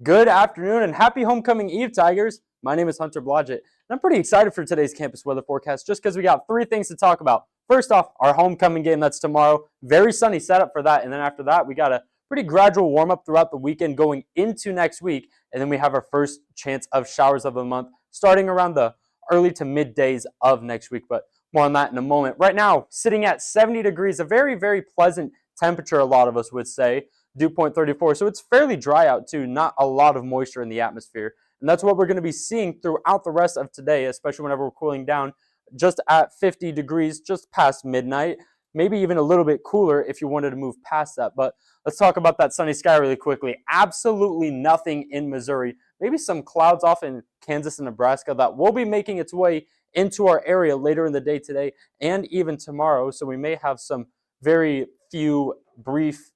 Good afternoon and happy homecoming eve, Tigers. My name is Hunter Blodgett, and I'm pretty excited for today's campus weather forecast just because we got three things to talk about. First off, our homecoming game, that's tomorrow. Very sunny setup for that, and then after that, we got a pretty gradual warm-up throughout the weekend going into next week, and then we have our first chance of showers of the month starting around the early to middays of next week, but more on that in a moment. Right now, sitting at 70 degrees, a very, very pleasant temperature, a lot of us would say. Dew point 34. So it's fairly dry out too, not a lot of moisture in the atmosphere. And that's what we're going to be seeing throughout the rest of today, especially whenever we're cooling down just at 50 degrees, just past midnight, maybe even a little bit cooler if you wanted to move past that. But let's talk about that sunny sky really quickly. Absolutely nothing in Missouri. Maybe some clouds off in Kansas and Nebraska that will be making its way into our area later in the day today and even tomorrow. So we may have some very few brief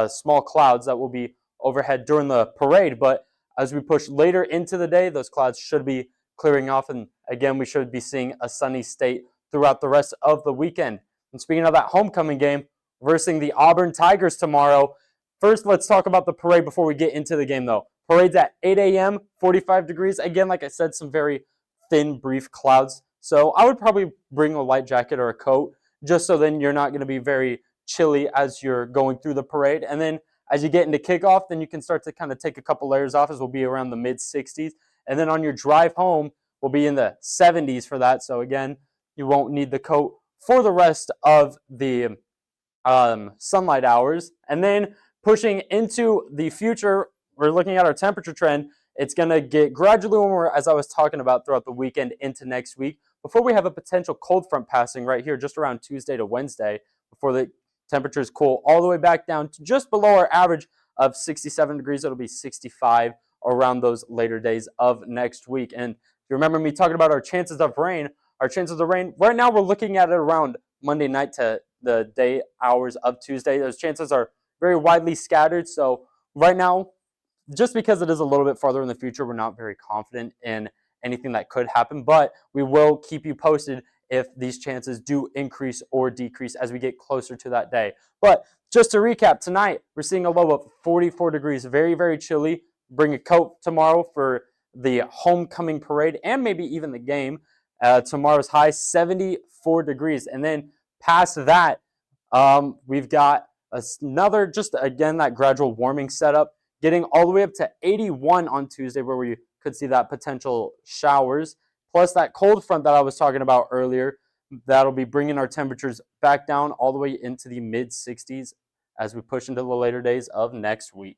small clouds that will be overhead during the parade. But as we push later into the day, those clouds should be clearing off. And again, we should be seeing a sunny state throughout the rest of the weekend. And speaking of that homecoming game, versing the Auburn Tigers tomorrow. First, let's talk about the parade before we get into the game, though. Parade's at 8 a.m., 45 degrees. Again, like I said, some very thin, brief clouds. So I would probably bring a light jacket or a coat just so then you're not going to be very chilly as you're going through the parade. And then as you get into kickoff, then you can start to kind of take a couple layers off, as we'll be around the mid 60s. And then on your drive home, we'll be in the 70s for that. So again, you won't need the coat for the rest of the sunlight hours. And then pushing into the future, we're looking at our temperature trend. It's going to get gradually warmer, as I was talking about, throughout the weekend into next week, before we have a potential cold front passing right here just around Tuesday to Wednesday, before the temperatures cool all the way back down to just below our average of 67 degrees. It'll be 65 around those later days of next week. And if you remember me talking about our chances of rain, right now we're looking at it around Monday night to the day hours of Tuesday. Those chances are very widely scattered. So right now, just because it is a little bit farther in the future, we're not very confident in anything that could happen, but we will keep you posted if these chances do increase or decrease as we get closer to that day. But just to recap, tonight we're seeing a low of 44 degrees, very, very chilly. Bring a coat tomorrow for the homecoming parade and maybe even the game. Tomorrow's high, 74 degrees. And then past that, we've got another, just again, that gradual warming setup, getting all the way up to 81 on Tuesday, where we could see that potential showers. Plus that cold front that I was talking about earlier, that'll be bringing our temperatures back down all the way into the mid 60s as we push into the later days of next week.